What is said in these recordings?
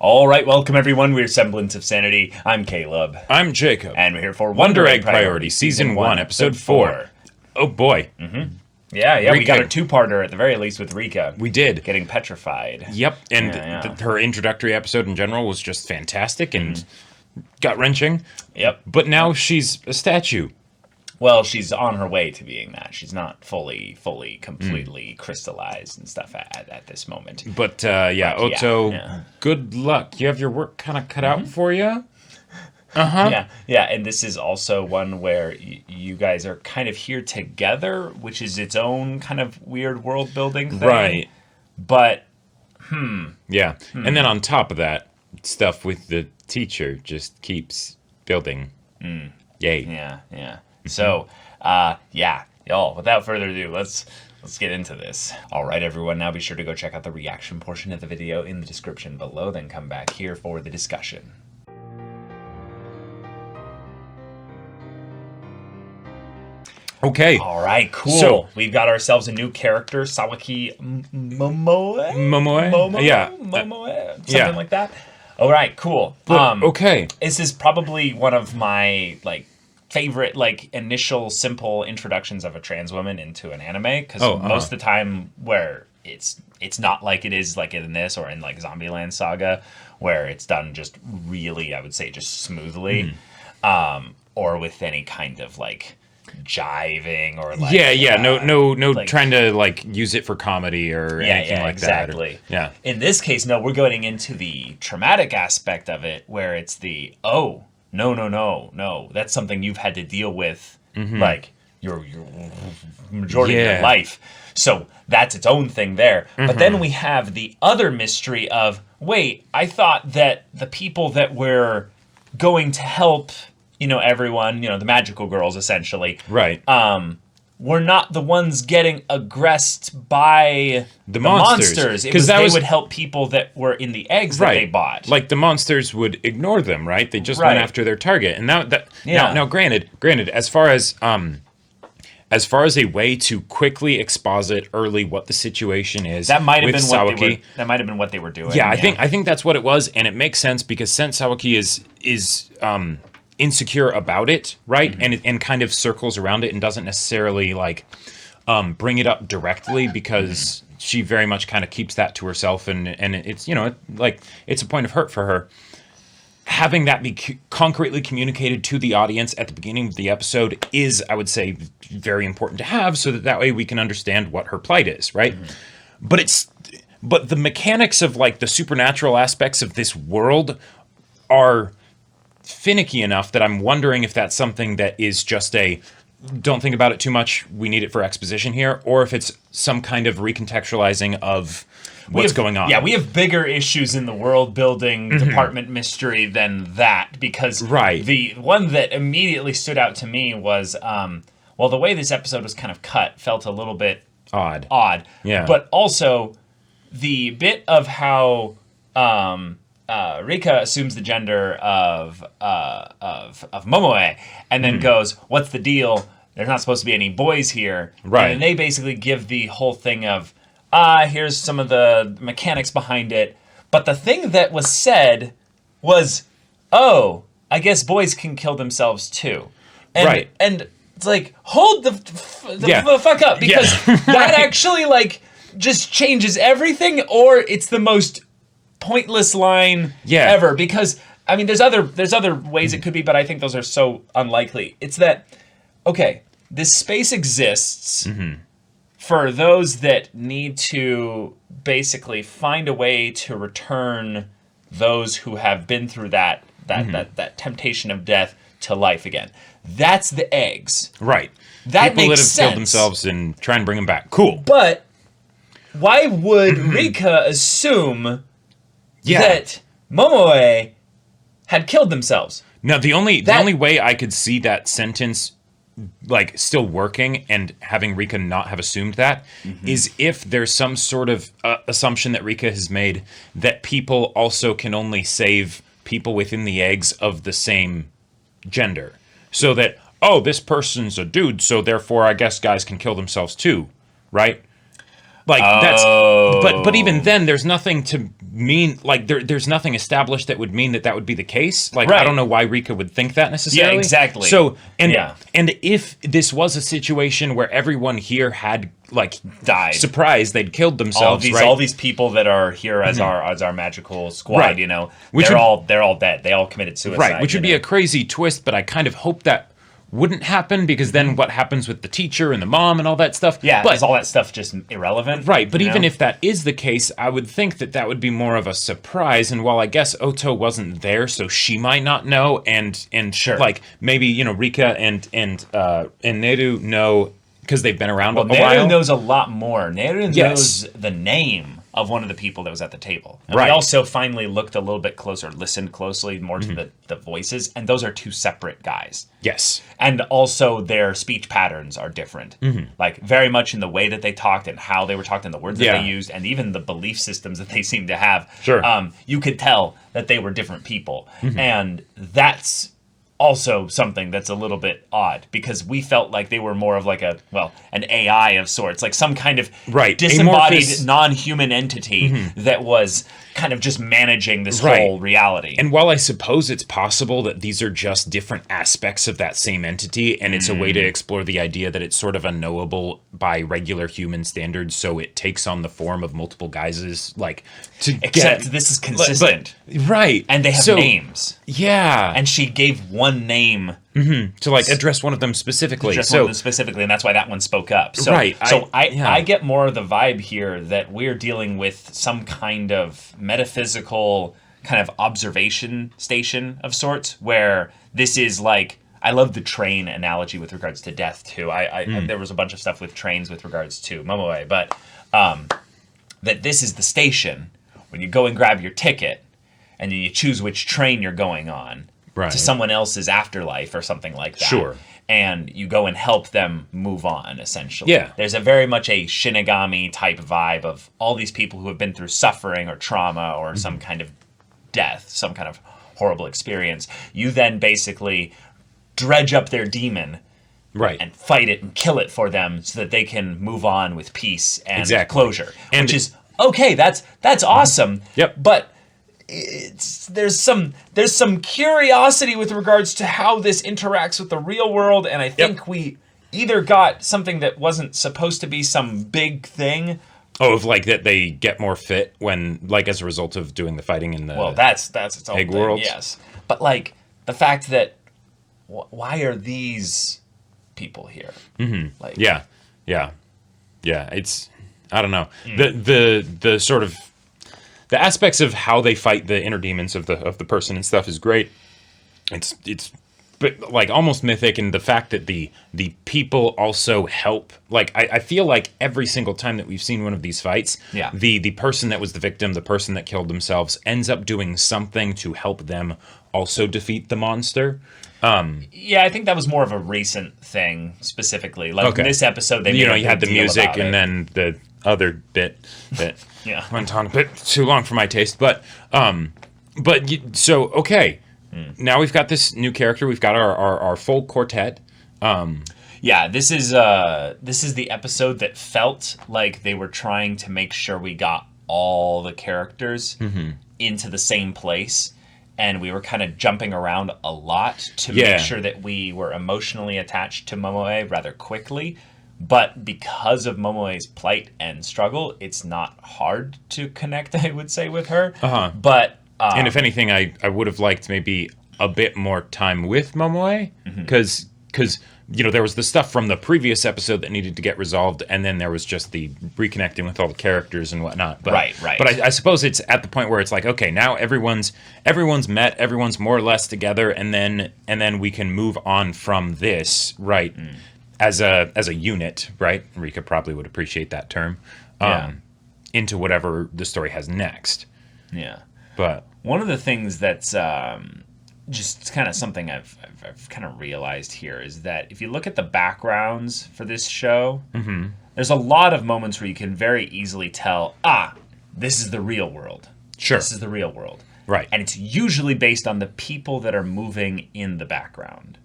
All right, welcome everyone. We're Semblance of Sanity. I'm Caleb. I'm Jacob. And we're here for Wonder Egg Priority, Season 1, Episode 4. Oh boy. Mm-hmm. Yeah, we got a two-parter at the very least with Rika. We did. Getting petrified. Yep, and her introductory episode in general was just fantastic and gut-wrenching. Yep. But now she's a statue. Well, she's on her way to being that. She's not fully, completely crystallized and stuff at this moment. But, Otto, good luck. You have your work kind of cut out for you? Uh-huh. Yeah, and this is also one where you guys are kind of here together, which is its own kind of weird world-building thing. Right. But, Yeah, and then on top of that, stuff with the teacher just keeps building. Yay. Yeah. So, y'all, without further ado, let's get into this. All right, everyone, now be sure to go check out the reaction portion of the video in the description below, then come back here for the discussion. Okay. All right, cool. So, we've got ourselves a new character, Sawaki Momoe? Momoe? Something like that. All right, cool. Okay. This is probably one of my, favorite initial simple introductions of a trans woman into an anime, because most of the time where it's not like it is in this or in Zombieland Saga, where it's done just really, I would say, just smoothly, or with any kind of jiving or no trying to use it for comedy or anything like exactly. that. In this case, no, we're going into the traumatic aspect of it, where it's the no, that's something you've had to deal with your majority of your life. So that's its own thing there. But then we have the other mystery of, wait, I thought that the people that were going to help, everyone, the magical girls essentially, right, were not the ones getting aggressed by the monsters. Because they would help people that were in the eggs that they bought. The monsters would ignore them, right? They just went after their target. And now, granted, as far as a way to quickly exposit early what the situation is, that might have been Sawaki, what they were doing. Yeah, I think that's what it was, and it makes sense because since Sawaki is insecure about it, right, and kind of circles around it and doesn't necessarily bring it up directly because she very much kind of keeps that to herself, and it's it's a point of hurt for her. Having that be concretely communicated to the audience at the beginning of the episode is, I would say, very important to have, so that way we can understand what her plight is, right? But the mechanics of the supernatural aspects of this world are finicky enough that I'm wondering if that's something that is just don't think about it too much, we need it for exposition here, or if it's some kind of recontextualizing of what's going on. Yeah, we have bigger issues in the world building department mystery than that, because the one that immediately stood out to me was, the way this episode was kind of cut felt a little bit odd. Yeah. But also the bit of how Rika assumes the gender of Momoe, and then goes, "What's the deal? There's not supposed to be any boys here." Right. And they basically give the whole thing of, here's some of the mechanics behind it. But the thing that was said was, I guess boys can kill themselves too. And, and it's hold the fuck up, because that actually just changes everything, or it's the most pointless line ever, because there's other ways it could be, but I think those are so unlikely. It's that, okay, this space exists for those that need to basically find a way to return those who have been through that temptation of death to life again. That's the eggs, right? That people makes that have sense. Killed themselves and try and bring them back. Cool, but why would Rika assume that Momoe had killed themselves? Now, the only way I could see that sentence still working and having Rika not have assumed that is if there's some sort of assumption that Rika has made that people also can only save people within the eggs of the same gender. So that, this person's a dude, so therefore I guess guys can kill themselves too, right? Like that's, Oh. but even then, there's nothing to mean like there's nothing established that would mean that would be the case. Like I don't know why Rika would think that necessarily. Yeah, exactly. So and Yeah. and if this was a situation where everyone here had like died, surprised they'd killed themselves, all these people that are here as our magical squad, Right. you know, Which they're would- all dead. They all committed suicide, right? Which would be know? a crazy twist, but I kind of hope that wouldn't happen because then what happens with the teacher and the mom and all that stuff? Yeah, but because all that stuff just irrelevant. right, but you even know? if that is the case, I would think that would be more of a surprise. And while I guess Oto wasn't there, so she might not know, and Sure. like maybe you know Rika and Neru know because they've been around a Neru while. knows a lot more. Neru Yes. knows the name of one of the people that was at the table. And Right. we also finally looked a little bit closer, listened closely more Mm-hmm. to the voices, and those are two separate guys. Yes. And also their speech patterns are different. Like very much in the way that they talked and how they were talked and the words that Yeah. they used and even the belief systems that they seemed to have. Sure. You could tell that they were different people. Mm-hmm. And that's also something that's a little bit odd because we felt like they were more of like an AI of sorts, like some kind of Right. disembodied Amorphous. non-human entity that was kind of just managing this Right. whole reality. And while I suppose it's possible that these are just different aspects of that same entity, and it's a way to explore the idea that it's sort of unknowable by regular human standards, so it takes on the form of multiple guises, like to Except get, this is consistent. right? And they have names. Yeah, And she gave one name to like address one of them specifically. just So one specifically, and that's why that one spoke up. So, Right, I get more of the vibe here that we're dealing with some kind of metaphysical kind of observation station of sorts, where this is like, I love the train analogy with regards to death too. There was a bunch of stuff with trains with regards to Momoe, but that this is the station when you go and grab your ticket, and then you choose which train you're going on Right. to someone else's afterlife or something like that. Sure. And you go and help them move on, essentially. Yeah. There's a very much a Shinigami type vibe of all these people who have been through suffering or trauma or some kind of death, some kind of horrible experience. You then basically dredge up their demon right, and fight it and kill it for them so that they can move on with peace and Exactly. closure. And- which is okay, that's awesome. Yep. But there's some curiosity with regards to how this interacts with the real world, and I think we either got something that wasn't supposed to be some big thing. Oh, of like that they get more fit when, like, as a result of doing the fighting in the. Well, that's its own Egg thing, worlds? yes. But like the fact that why are these people here? Like, Yeah. It's I don't know Hmm. the sort of the aspects of how they fight the inner demons of the person and stuff is great. It's but like almost mythic, and the fact that the people also help. Like I feel like every single time that we've seen one of these fights, Yeah. the person that was the victim, the person that killed themselves, ends up doing something to help them also defeat the monster. Yeah, I think that was more of a recent thing specifically. Like in this episode, they made a you had the big deal music about and it. then the other bit that Yeah. went on a bit too long for my taste. But so okay, now we've got this new character. We've got our full quartet. Yeah, this is the episode that felt like they were trying to make sure we got all the characters into the same place, and we were kind of jumping around a lot to Yeah. make sure that we were emotionally attached to Momoe rather quickly. But because of Momoe's plight and struggle, it's not hard to connect, I would say, with her. Uh-huh. But And if anything, I would have liked maybe a bit more time with Momoe, because there was the stuff from the previous episode that needed to get resolved, and then there was just the reconnecting with all the characters and whatnot. But, Right. But I suppose it's at the point where it's like, okay, now everyone's met, everyone's more or less together, and then we can move on from this, right? As a unit, right? Rika probably would appreciate that term. Yeah. Into whatever the story has next. yeah. But One of the things that's just kind of something I've kind of realized here is that if you look at the backgrounds for this show, there's a lot of moments where you can very easily tell, this is the real world. Sure. This is the real world. Right. And it's usually based on the people that are moving in the background.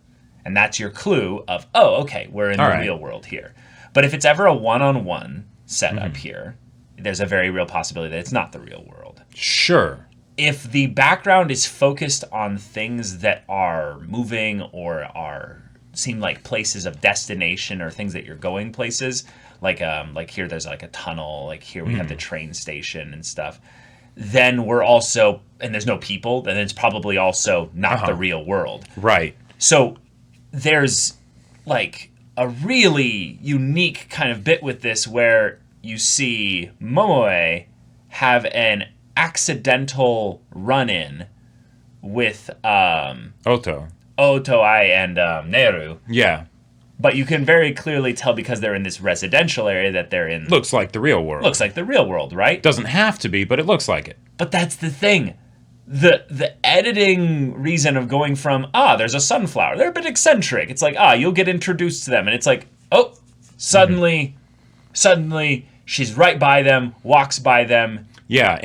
And that's your clue of, okay, we're in All the right. real world here. But if it's ever a one-on-one, setup here. There's a very real possibility that it's not the real world. Sure. If the background is focused on things that are moving or seem like places of destination or things that you're going places, like here there's like a tunnel, like here we have the train station and stuff, then we're also, and there's no people, then it's probably also not the real world. Right. So there's like a really unique kind of bit with this where you see Momoe have an accidental run-in with Oto. Otoi and Neru. Yeah. But you can very clearly tell because they're in this residential area that they're in. Looks like the real world. Looks like the real world, right? Doesn't have to be, but it looks like it. But that's the thing. The editing reason of going from, there's a sunflower. They're a bit eccentric. It's like, you'll get introduced to them. And it's like, suddenly she's right by them, walks by them. Yeah,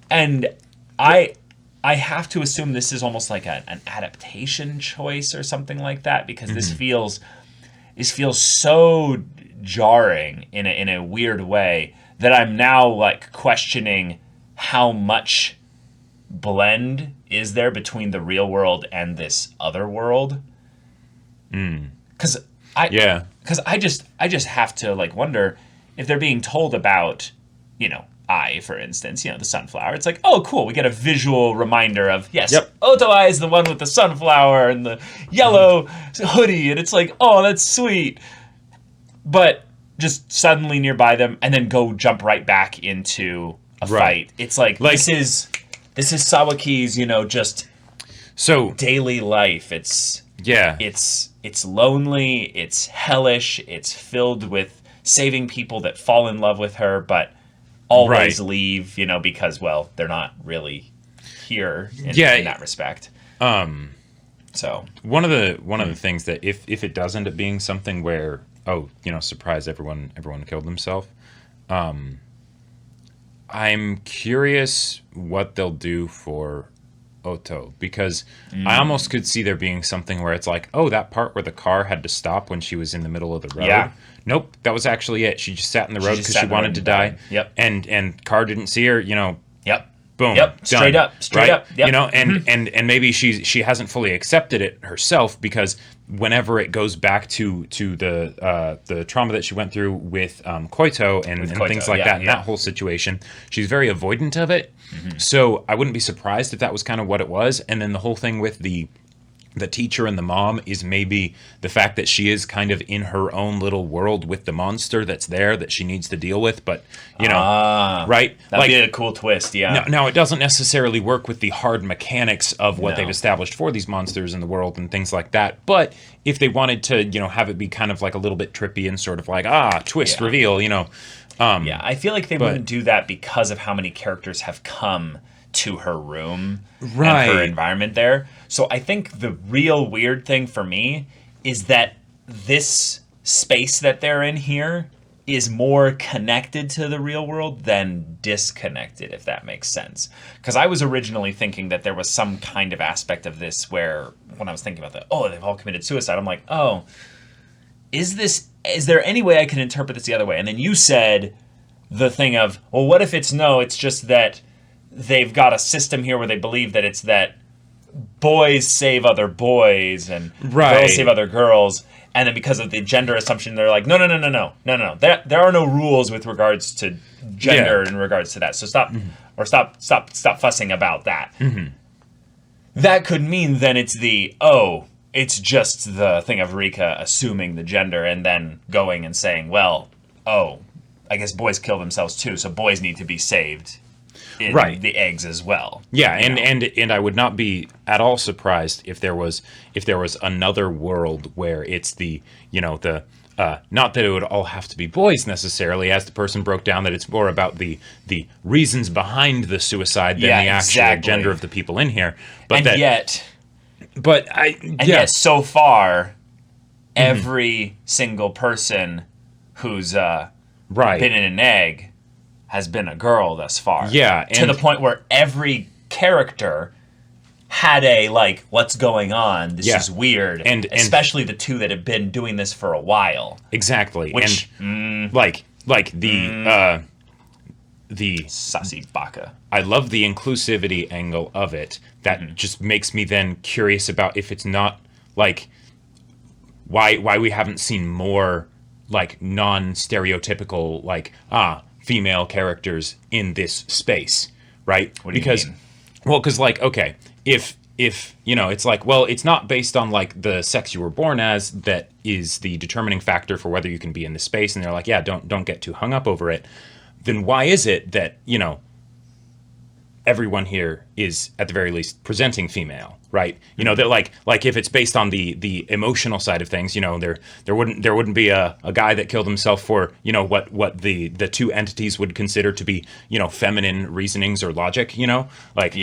And I have to assume this is almost like an adaptation choice or something like that, because this feels so jarring in a weird way that I'm now like questioning how much blend is there between the real world and this other world. Because I just have to like wonder if they're being told about, for instance, the sunflower. It's like, oh, cool. We get a visual reminder of, yes, Otoi is the one with the sunflower and the yellow hoodie. And it's like, oh, that's sweet. But just suddenly nearby them and then jump right back into a fight. It's like this is Sawaki's, just daily life. It's lonely. It's hellish. It's filled with saving people that fall in love with her, but always leave, because, well, they're not really here in that respect. So one of the things that if it does end up being something where, surprise, everyone killed themselves, I'm curious what they'll do for Oto, because I almost could see there being something where it's like, that part where the car had to stop when she was in the middle of the road. Yeah. Nope, that was actually it. She just sat in the road because she wanted to die. Yep. And car didn't see her, Yep. Boom. Yep. Straight done, up. Yep. And maybe she hasn't fully accepted it herself, because whenever it goes back to the trauma that she went through with Koito and things like that, and that whole situation, she's very avoidant of it. So I wouldn't be surprised if that was kind of what it was. And then the whole thing with the teacher and the mom is maybe the fact that she is kind of in her own little world with the monster that's there that she needs to deal with. But, right? That'd be a cool twist, yeah. Now, it doesn't necessarily work with the hard mechanics of what they've established for these monsters in the world and things like that. But if they wanted to, have it be kind of like a little bit trippy and sort of like, twist, reveal, I feel like they wouldn't do that because of how many characters have come to her room and her environment there. So I think the real weird thing for me is that this space that they're in here is more connected to the real world than disconnected, if that makes sense. Because I was originally thinking that there was some kind of aspect of this where, when I was thinking about they've all committed suicide, I'm like, is there any way I can interpret this the other way? And then you said the thing of, well, what if it's just that they've got a system here where they believe that it's that boys save other boys and girls save other girls, and then because of the gender assumption, they're like, no. There are no rules with regards to gender in regards to that. So stop fussing about that. That could mean then it's it's just the thing of Rika assuming the gender and then going and saying, well, I guess boys kill themselves too, so boys need to be saved. In the eggs as well. Yeah, and I would not be at all surprised if there was another world where it's the not that it would all have to be boys necessarily, as the person broke down, that it's more about the reasons behind the suicide than the actual gender of the people in here. But yet so far, every single person who's been in an egg has been a girl thus far. Yeah. To the point where every character had a, like, what's going on? This is weird. And especially the two that have been doing this for a while. Exactly. Which, like the Sassy baka. I love the inclusivity angle of it. That just makes me then curious about if it's not like why we haven't seen more like non-stereotypical like female characters in this space, right? What do you mean? Well, because like okay, if you know, it's like, well, it's not based on like the sex you were born as that is the determining factor for whether you can be in this space, and they're like, yeah, don't get too hung up over it. Then why is it that, you know, everyone here is at the very least presenting female, right? You know, that like if it's based on the emotional side of things, you know, there wouldn't be a guy that killed himself for, you know, what the two entities would consider to be, you know, feminine reasonings or logic, you know, like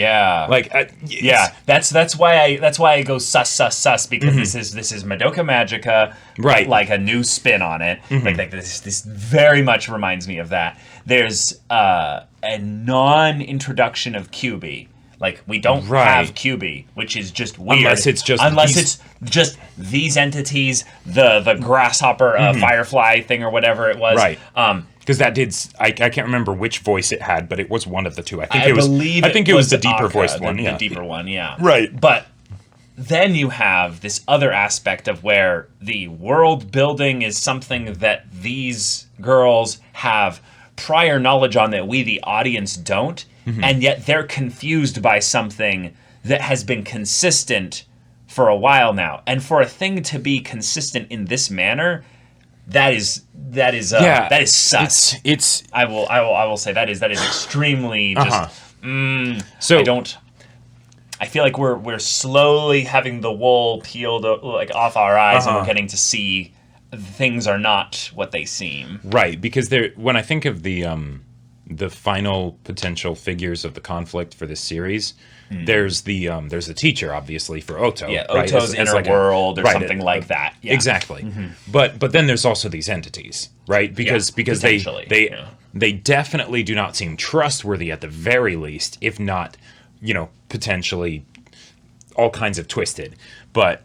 that's why I go sus because this is Madoka Magica, right? Like a new spin on it. Like this very much reminds me of that. There's a non-introduction of QB. Like, we don't have QB, which is just weird. Unless it's just these entities, the grasshopper firefly thing or whatever it was. Right. Because that did, I can't remember which voice it had, but it was one of the two. I think it was the deeper voiced one. The deeper one, yeah. Right. But then you have this other aspect of where the world building is something that these girls have prior knowledge on that we, the audience, don't. And yet they're confused by something that has been consistent for a while now. And for a thing to be consistent in this manner, that is sus. It's I will say that is extremely just. So I feel like we're slowly having the wool peeled like off our eyes, and we're getting to see things are not what they seem. Right, because when I think of the final potential figures of the conflict for this series, there's the teacher, obviously, for Oto. Yeah, right? Oto's inner like world or something like that. Yeah. Exactly. But then there's also these entities, right? Because they definitely do not seem trustworthy at the very least, if not, you know, potentially all kinds of twisted. But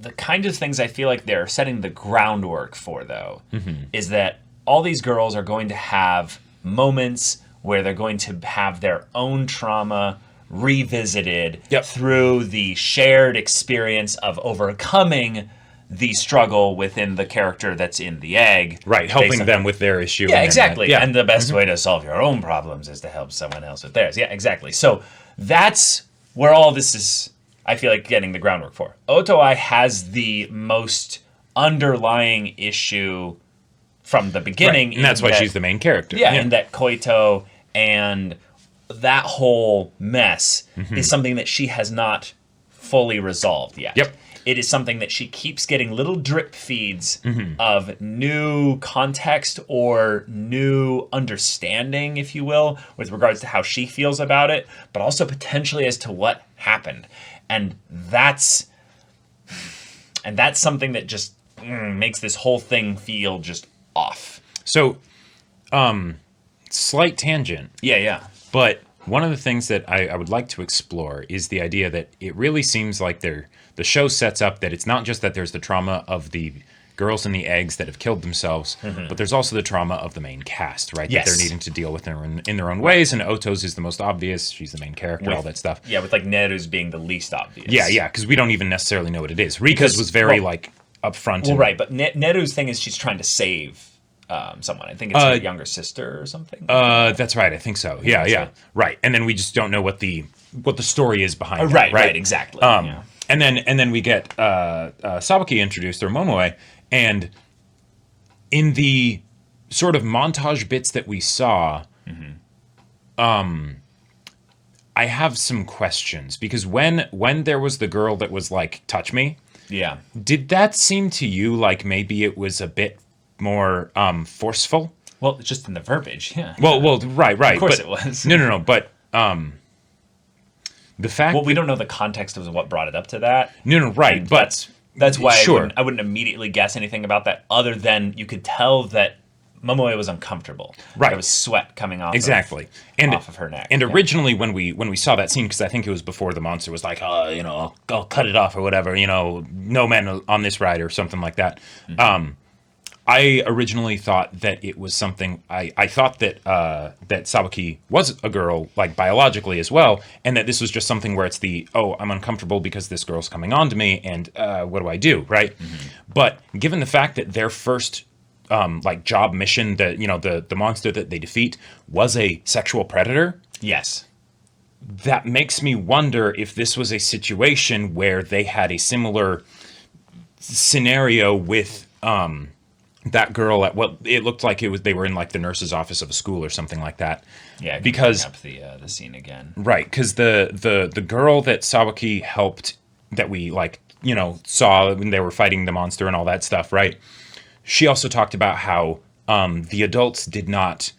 the kind of things I feel like they're setting the groundwork for, though, is that all these girls are going to have moments where they're going to have their own trauma revisited through the shared experience of overcoming the struggle within the character that's in the egg. Right, helping them with their issue. Yeah, exactly. And the best way to solve your own problems is to help someone else with theirs. Yeah, exactly. So that's where all this is, I feel like, getting the groundwork for. Otoi has the most underlying issue from the beginning. Right. And that's why she's the main character. Yeah, and that Koito and that whole mess is something that she has not fully resolved yet. Yep. It is something that she keeps getting little drip feeds of new context or new understanding, if you will, with regards to how she feels about it, but also potentially as to what happened. And that's something that just makes this whole thing feel just off. So, slight tangent. Yeah. But one of the things that I would like to explore is the idea that it really seems like the show sets up that it's not just that there's the trauma of the girls in the eggs that have killed themselves, but there's also the trauma of the main cast, right? Yes. That they're needing to deal with in their own ways, and Oto's is the most obvious. She's the main character, all that stuff. Yeah, with like Neru's being the least obvious. Yeah, because we don't even necessarily know what it is. Rika's was very upfront. Well, right, but Neru's thing is she's trying to save someone. I think it's her younger sister or something. That's right. I think so. Yeah. Right, and then we just don't know what the story is behind it. Right, exactly. And then we get Sawaki introduced, or Momoe, and in the sort of montage bits that we saw, I have some questions, because when there was the girl that was like, touch me, did that seem to you like maybe it was a bit more forceful? Well, it's just in the verbiage, yeah. Well, right. Of course it was. No, but the fact... Well, we don't know the context of what brought it up to that. No, right, but... That's why sure. I wouldn't immediately guess anything about that, other than you could tell that Momoe was uncomfortable. Right. There was sweat coming off exactly off of her neck. And originally when we saw that scene, because I think it was before the monster was like, oh, you know, I'll cut it off or whatever, you know, no men on this ride or something like that. I originally thought that it was something. I thought that that Sawaki was a girl, like biologically as well, and that this was just something where it's I'm uncomfortable because this girl's coming on to me, and what do I do, right? But given the fact that their first like job mission, that the monster that they defeat was a sexual predator, Yes. that makes me wonder if this was a situation where they had a similar scenario with that girl at what it looked like they were in like the nurse's office of a school or something like that. Yeah, because bring up the scene again. Right, because the girl that Sawaki helped, that we saw when they were fighting the monster and all that stuff, right? She also talked about how the adults did not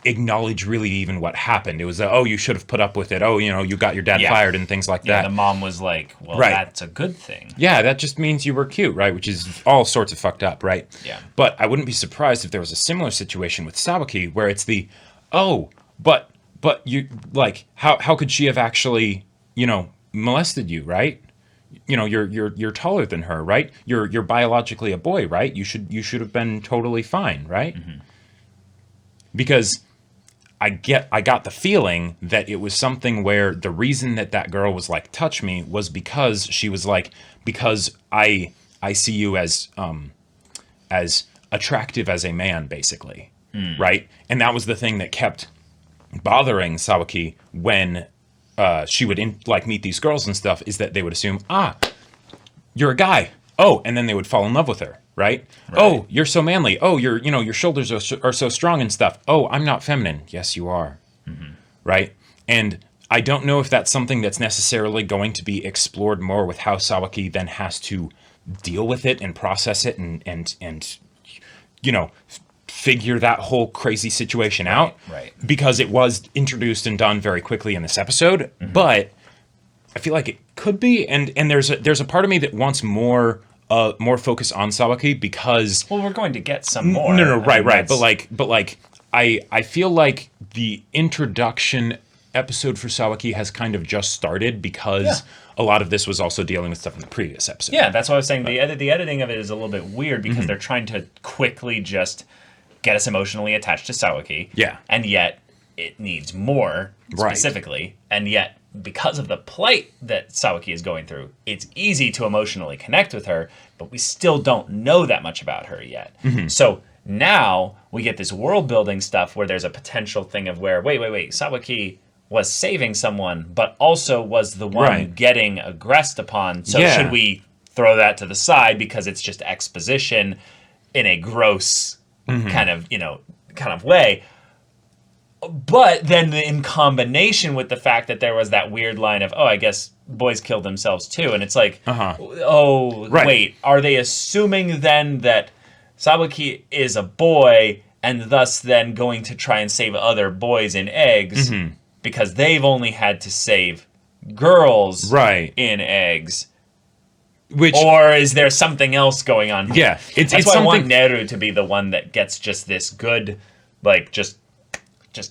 acknowledge really even what happened. It was you should have put up with it. Oh, you got your dad fired and things like that. The mom was like, well, Right. That's a good thing. Yeah, that just means you were cute, right? Which is all sorts of fucked up, right? Yeah. But I wouldn't be surprised if there was a similar situation with Sawaki where it's but you how could she have actually, molested you, right? You're taller than her, right? You're biologically a boy, right? You should have been totally fine, right? Mm-hmm. Because I got the feeling that it was something where the reason that girl was like, touch me, was because she was like, because I see you as attractive as a man, basically, right? And that was the thing that kept bothering Sawaki when she would meet these girls and stuff, is that they would assume, you're a guy. Oh, and then they would fall in love with her, right? Oh, you're so manly. Oh, your shoulders are so strong and stuff. Oh, I'm not feminine. Yes, you are. Mm-hmm. Right? And I don't know if that's something that's necessarily going to be explored more with how Sawaki then has to deal with it and process it and figure that whole crazy situation out. Right. Because it was introduced and done very quickly in this episode, but I feel like it could be, and there's a part of me that wants more focus on Sawaki, because we're going to get some more. No, right. But I feel like the introduction episode for Sawaki has kind of just started, because a lot of this was also dealing with stuff in the previous episode. Yeah, that's why I was saying the editing of it is a little bit weird, because they're trying to quickly just get us emotionally attached to Sawaki. Yeah. And yet it needs more specifically, and yet because of the plight that Sawaki is going through, it's easy to emotionally connect with her, but we still don't know that much about her yet. So now we get this world building stuff where there's a potential thing of where, wait, Sawaki was saving someone, but also was the one getting aggressed upon. So should we throw that to the side because it's just exposition in a gross kind of way? But then in combination with the fact that there was that weird line of, I guess boys kill themselves too. And it's like, wait, are they assuming then that Sawaki is a boy and thus then going to try and save other boys in eggs because they've only had to save girls in eggs? Or is there something else going on here? Yeah. That's why I want Neru to be the one that gets just this good, just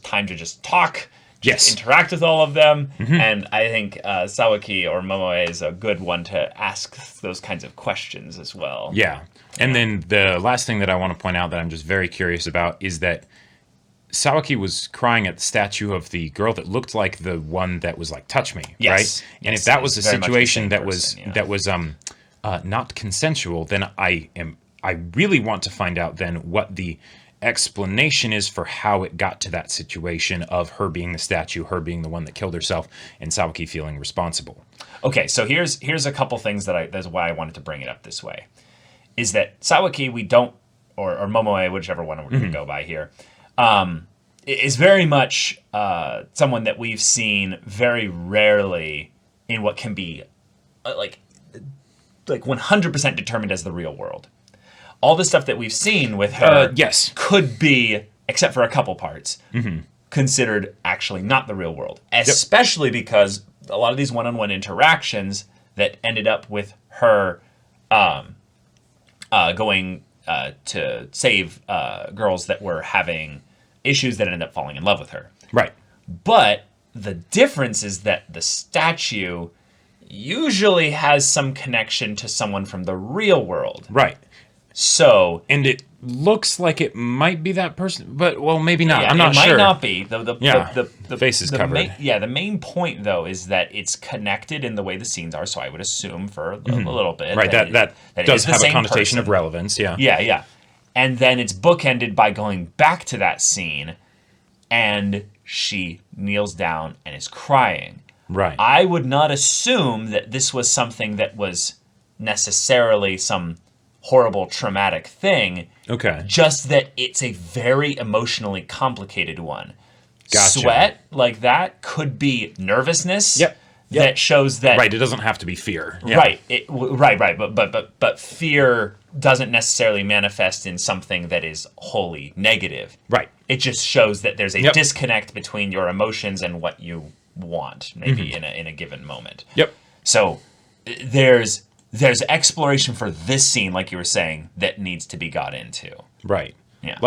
time to just talk, interact with all of them. And I think Sawaki or Momoe is a good one to ask those kinds of questions as well. Yeah. And then the last thing that I want to point out that I'm just very curious about is that Sawaki was crying at the statue of the girl that looked like the one that was like, touch me, right? And if that was a situation that was not consensual, then I really want to find out then what the explanation is for how it got to that situation of her being the statue, her being the one that killed herself, and Sawaki feeling responsible. Okay, so here's a couple things that's why I wanted to bring it up this way. Is that Sawaki, we don't, or Momoe, whichever one we're going to go by here, is very much someone that we've seen very rarely in what can be like 100% determined as the real world. All the stuff that we've seen with her could be, except for a couple parts, considered actually not the real world. Especially because a lot of these one-on-one interactions that ended up with her going to save girls that were having issues that ended up falling in love with her. Right. But the difference is that the statue usually has some connection to someone from the real world. Right. So... And it looks like it might be that person, but, well, maybe not. Yeah, I'm not sure. It might not be. The face is covered. The main point, though, is that it's connected in the way the scenes are, so I would assume for a little bit. Right, that does have a connotation person. of relevance, yeah. Yeah. And then it's bookended by going back to that scene, and she kneels down and is crying. Right. I would not assume that this was something that was necessarily some horrible traumatic thing. Okay. Just that it's a very emotionally complicated one. Gotcha. Sweat like that could be nervousness. Yep. That shows that. Right. It doesn't have to be fear. Yeah. Right. Right. But fear doesn't necessarily manifest in something that is wholly negative. Right. It just shows that there's a disconnect between your emotions and what you want, maybe in a given moment. Yep. So there's exploration for this scene, like you were saying, that needs to be got into. Right. Yeah.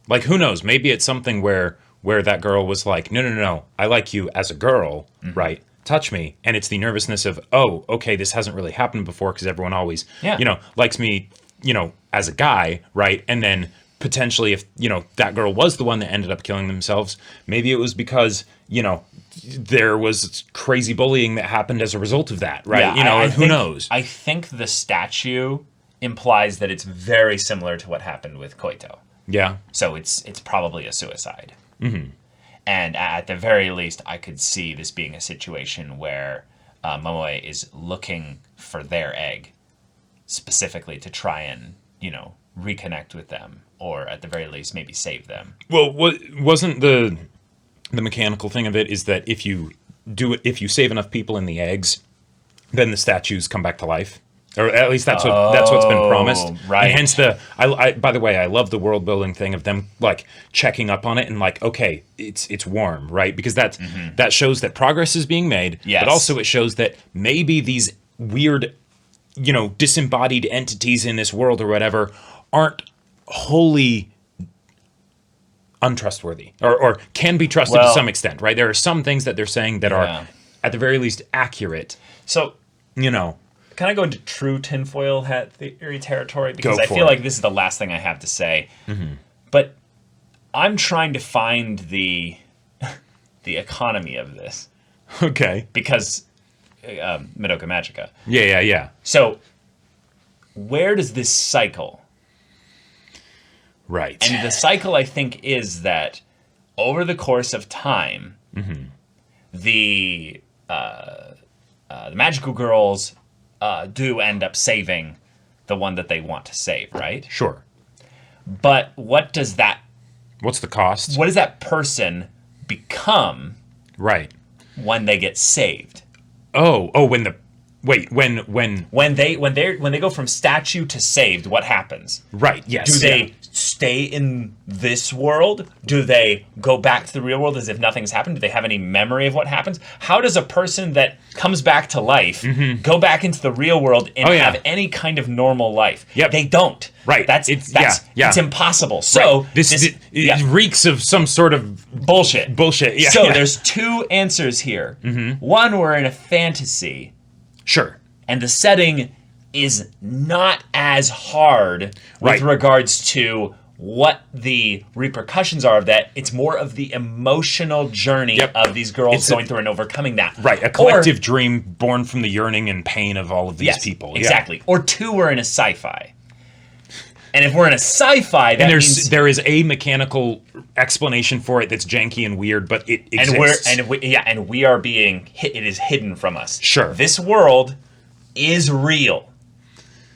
Like, who knows? Maybe it's something where that girl was like, no, I like you as a girl, right? Touch me. And it's the nervousness of, oh, okay, this hasn't really happened before because everyone always, likes me, as a guy, right? And then potentially if, that girl was the one that ended up killing themselves, maybe it was because, there was crazy bullying that happened as a result of that, right? Yeah, who knows? I think the statue implies that it's very similar to what happened with Koito. Yeah. So it's probably a suicide. Mm-hmm. And at the very least, I could see this being a situation where Momoe is looking for their egg specifically to try and, reconnect with them, or at the very least, maybe save them. Well, wasn't the mechanical thing of it is that if you save enough people in the eggs, then the statues come back to life? Or at least that's what's been promised. Right. And hence I by the way, I love the world building thing of them like checking up on it and like, okay, it's warm, right? Because that shows that progress is being made. Yes. But also it shows that maybe these weird, disembodied entities in this world or whatever aren't wholly untrustworthy or can be trusted to some extent, right? There are some things that they're saying that are at the very least accurate. So, can I go into true tinfoil hat theory territory? Because I feel like this is the last thing I have to say. Mm-hmm. But I'm trying to find the economy of this. Okay. Because Madoka Magica. Yeah. So where does this cycle? Right. And the cycle, I think, is that over the course of time, the magical girls do end up saving the one that they want to save, right? Sure. But what's the cost? What does that person become? Right. When they get saved? When they go from statue to saved, what happens? Right. Yes. Do they stay in this world? Do they go back to the real world as if nothing's happened? Do they have any memory of what happens? How does a person that comes back to life go back into the real world and have any kind of normal life? Yep. They don't. Right. It's impossible. So right. It reeks of some sort of bullshit. Yeah. So there's two answers here. One, we're in a fantasy. Sure. And the setting is not as hard with regards to what the repercussions are of that. It's more of the emotional journey of these girls going through and overcoming that. Right, a collective dream born from the yearning and pain of all of these people. Exactly. Yeah. Or two, we're in a sci-fi. And if we're in a sci-fi, that means there is a mechanical explanation for it that's janky and weird, but it exists. And we are being it is hidden from us. Sure. This world is real.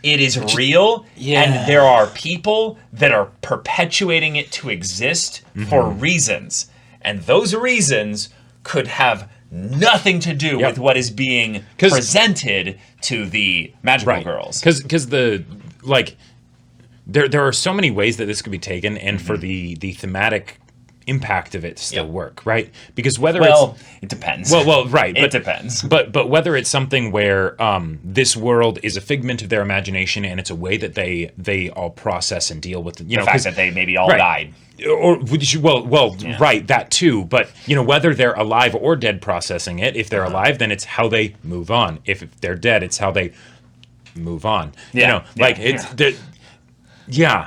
It is real, and there are people that are perpetuating it to exist for reasons. And those reasons could have nothing to do with what is being presented to the magical girls. Because there are so many ways that this could be taken, and for the thematic impact of it still work, right? Because whether it depends. Right. It depends. But whether it's something where this world is a figment of their imagination and it's a way that they all process and deal with, the fact that they maybe all died. Or right, that too. But whether they're alive or dead processing it. If they're alive, then it's how they move on. If they're dead, it's how they move on.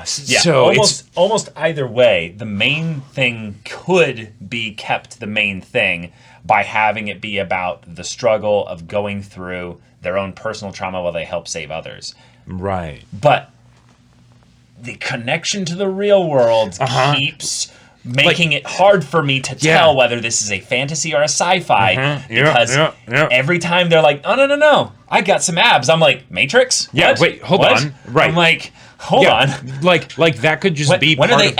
So almost either way, the main thing could be kept the main thing by having it be about the struggle of going through their own personal trauma while they help save others. Right. But the connection to the real world keeps making it hard for me to tell whether this is a fantasy or a sci-fi because every time they're like, oh, no, I got some abs. I'm like, Matrix? Yeah, what? wait, hold on. Right. I'm like, hold on. Like that could just be when are they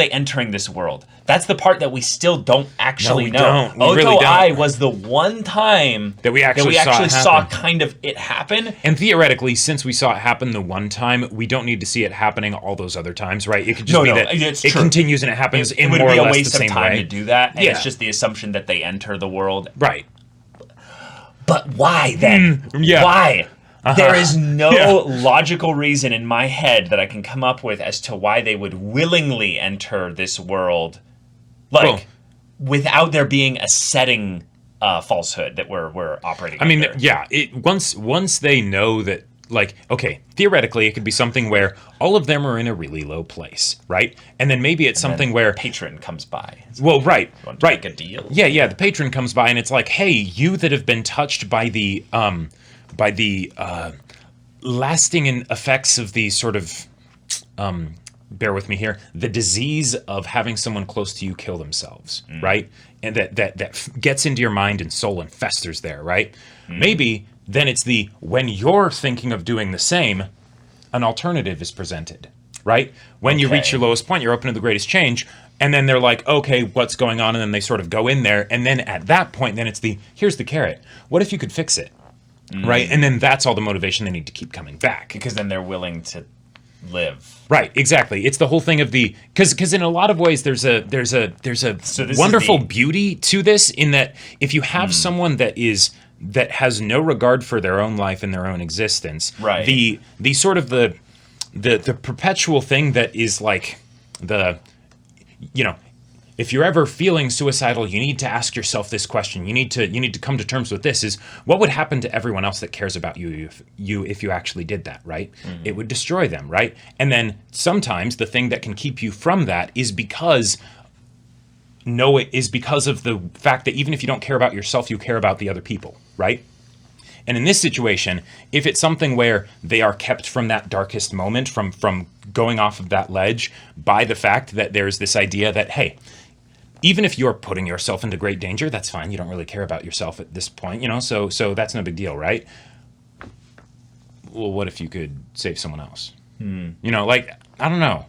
entering this world? That's the part that we still don't actually know. We really don't. I was the one time that we actually saw kind of it happen. And theoretically, since we saw it happen the one time, we don't need to see it happening all those other times, right? It could just be that it continues and it happens in more or less the same way. It would be a waste of time to do that, and it's just the assumption that they enter the world. Right. But why then? Why? There is no logical reason in my head that I can come up with as to why they would willingly enter this world, without there being a setting falsehood that we're operating. I mean, under. Once they know that, theoretically, it could be something where all of them are in a really low place, right? And then maybe it's something where patron comes by. Well, right. Make a deal. Yeah. The patron comes by, and it's like, hey, you that have been touched by the lasting effects of the sort of, bear with me here, the disease of having someone close to you kill themselves, right? And that gets into your mind and soul and festers there, right? Maybe then it's when you're thinking of doing the same, an alternative is presented, right? When you reach your lowest point, you're open to the greatest change. And then they're like, okay, what's going on? And then they sort of go in there. And then at that point, then it's here's the carrot. What if you could fix it? Right, and then that's all the motivation they need to keep coming back. Because then they're willing to live. Right, exactly. It's the whole thing of because in a lot of ways there's a wonderful beauty to this, in that if you have someone that has no regard for their own life and their own existence, right. the sort of the perpetual thing that is like if you're ever feeling suicidal, you need to ask yourself this question. You need to come to terms with this: is what would happen to everyone else that cares about you if you actually did that, right? It would destroy them, right? And then sometimes the thing that can keep you from that is because of the fact that even if you don't care about yourself, you care about the other people, right? And in this situation, if it's something where they are kept from that darkest moment, from going off of that ledge, by the fact that there's this idea that, hey, even if you're putting yourself into great danger, that's fine. You don't really care about yourself at this point, so that's no big deal, right? Well, what if you could save someone else? I don't know.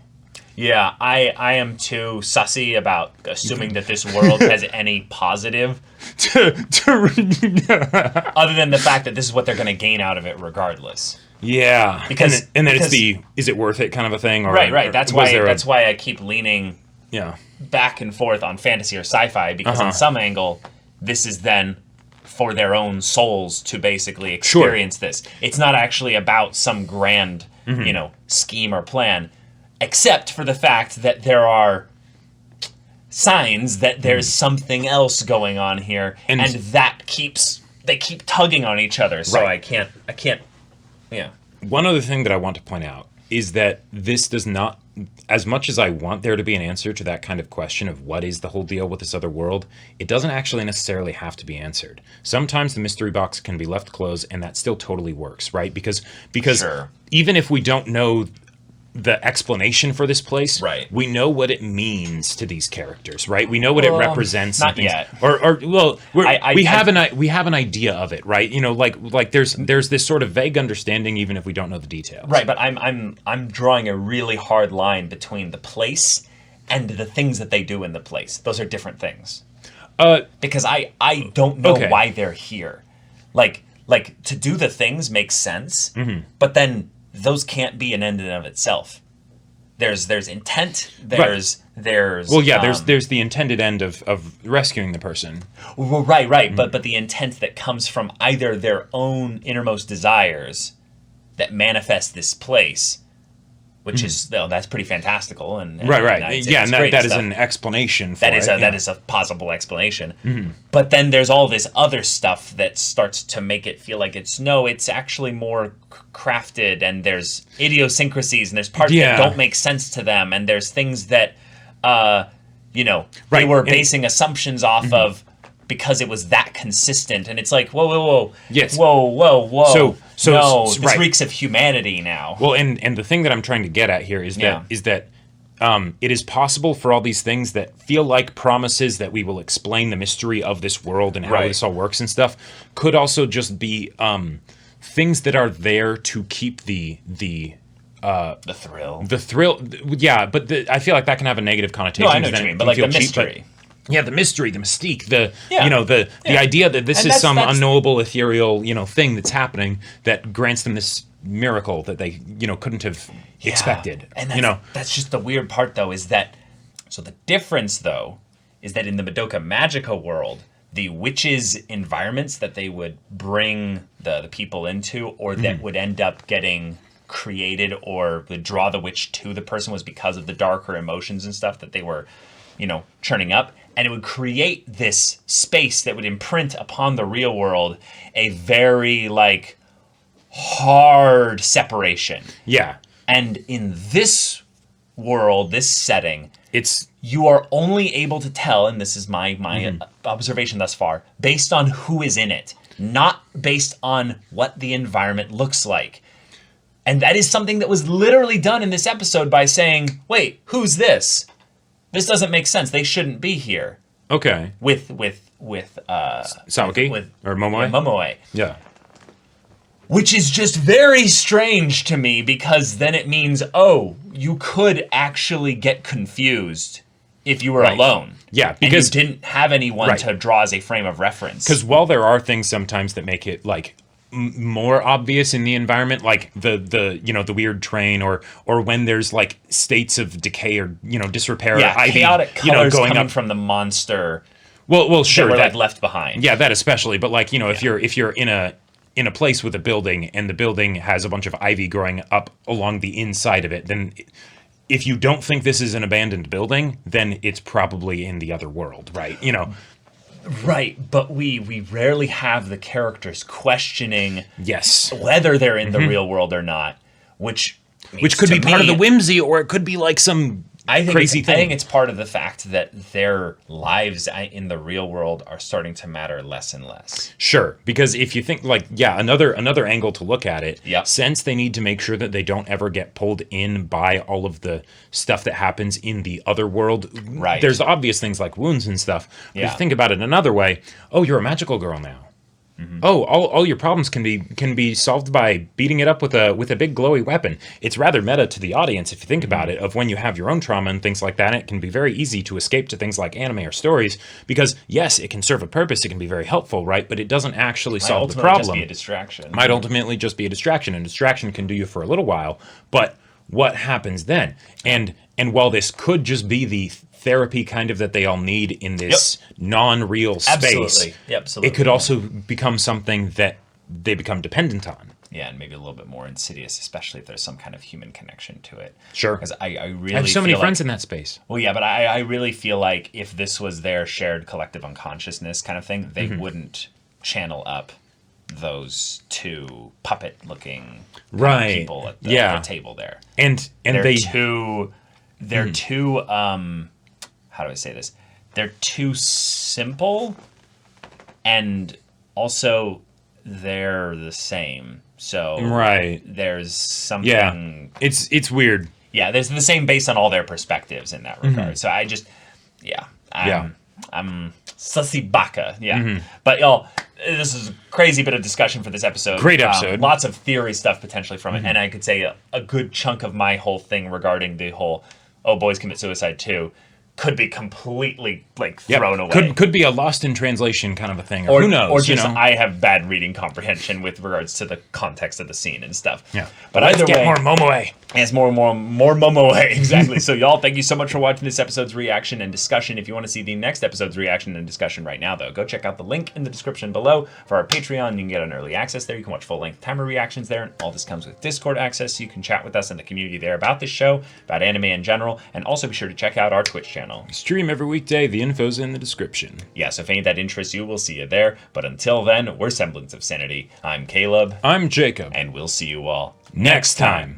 Yeah, I am too sussy about assuming that this world has any positive, other than the fact that this is what they're going to gain out of it regardless. Yeah, because it's is it worth it kind of a thing, or right. That's why I keep leaning yeah. back and forth on fantasy or sci-fi, because in some angle, this is then for their own souls to basically experience this. It's not actually about some grand, scheme or plan, except for the fact that there are signs that there's something else going on here, and that they keep tugging on each other. So I can't. Yeah. One other thing that I want to point out is that this does not, as much as I want there to be an answer to that kind of question of what is the whole deal with this other world, it doesn't actually necessarily have to be answered. Sometimes the mystery box can be left closed, and that still totally works, right? Because sure. Even if we don't know the explanation for this place, right, we know what it means to these characters, right? We know what it represents. Not yet. We have an idea of it, right? Like there's this sort of vague understanding, even if we don't know the details. Right, but I'm drawing a really hard line between the place and the things that they do in the place. Those are different things. Because I don't know why they're here. Like to do the things makes sense, but then those can't be an end in and of itself. there's intent. There's Well, yeah, there's the intended end of rescuing the person. well, right. But the intent that comes from either their own innermost desires that manifest this place, which is that's pretty fantastical and Right. it's Yeah, and great that is stuff. an explanation for That is it. that is a possible explanation. But then there's all this other stuff that starts to make it feel like it's actually more crafted, and there's idiosyncrasies, and there's parts that don't make sense to them, and there's things that they were basing assumptions off of because it was that consistent, and it's like whoa, Yes. whoa. So This reeks of humanity now. Well, and the thing that I'm trying to get at here is that it is possible for all these things that feel like promises that we will explain the mystery of this world and how this all works and stuff could also just be things that are there to keep the thrill. The thrill, yeah, but I feel like that can have a negative connotation. No, I know what you mean, but like the mystery. Yeah, the mystery, the mystique, the Yeah. idea that this And is some that's unknowable, ethereal, thing that's happening that grants them this miracle that they, couldn't have expected. And that's just the weird part, though, is that so the difference, though, is that in the Madoka Magica world, the witches' environments that they would bring the people into, or that would end up getting created or would draw the witch to the person, was because of the darker emotions and stuff that they were churning up, and it would create this space that would imprint upon the real world a very hard separation. Yeah. And in this world, this setting, It's you are only able to tell, and this is my observation thus far, based on who is in it, not based on what the environment looks like. And that is something that was literally done in this episode by saying, wait, who's this? This doesn't make sense. They shouldn't be here. okay. With Sawaki or Momoe? Yeah, Momoe. Yeah. Which is just very strange to me, because then it means, you could actually get confused if you were alone. Yeah, because and you didn't have anyone to draw as a frame of reference. Because while there are things sometimes that make it more obvious in the environment, like the weird train, or when there's states of decay or disrepair, or ivy, chaotic colors going coming up from the monster. Well, sure, that were left behind. Yeah, that especially. But if you're in a place with a building and the building has a bunch of ivy growing up along the inside of it, then if you don't think this is an abandoned building, then it's probably in the other world, right? Right, but we rarely have the characters questioning whether they're in the real world or not, which could be part of the whimsy, or it could be some crazy thing. I think it's part of the fact that their lives in the real world are starting to matter less and less. Sure, because if you think another angle to look at it, Yep. since they need to make sure that they don't ever get pulled in by all of the stuff that happens in the other world. Right. There's obvious things like wounds and stuff. But if you think about it another way, you're a magical girl now. Mm-hmm. All your problems can be solved by beating it up with a big glowy weapon. It's rather meta to the audience if you think about it, of when you have your own trauma and things like that. It can be very easy to escape to things like anime or stories, because yes, it can serve a purpose, it can be very helpful, right? But it doesn't actually solve the problem. Just be a distraction. Might ultimately just be a distraction, and distraction can do you for a little while. But what happens then? And while this could just be the therapy kind of that they all need in this non-real space, Absolutely. it could also become something that they become dependent on. Yeah, and maybe a little bit more insidious, especially if there's some kind of human connection to it. Sure. Because I really I have so many feel friends in that space. Well, yeah, but I really feel like if this was their shared collective unconsciousness kind of thing, they wouldn't channel up those two puppet-looking people at the table there. And they're too how do I say this? They're too simple, and also they're the same. So there's something. Yeah, it's weird. Yeah, there's the same based on all their perspectives in that regard. So I just, I'm sussy baka. Yeah, but y'all, this is a crazy bit of discussion for this episode. Great episode. Lots of theory stuff potentially from it, and I could say a good chunk of my whole thing regarding the whole boys commit suicide too could be completely like Yep. thrown away. Could be a lost in translation kind of a thing, or who knows? Or just you know? I have bad reading comprehension with regards to the context of the scene and stuff. Yeah. But Let's either get way, more Momoe. it's more Momoe, exactly. So y'all, thank you so much for watching this episode's reaction and discussion. If you want to see the next episode's reaction and discussion right now, though, go check out the link in the description below for our Patreon. You can get an early access there. You can watch full-length timer reactions there, and all this comes with Discord access, so you can chat with us in the community there about this show, about anime in general, and also be sure to check out our Twitch channel. Stream every weekday. The info's in the description. Yeah, so if any of that interests you, we'll see you there. But until then, we're Semblance of Sanity. I'm Caleb. I'm Jacob. And we'll see you all Next time.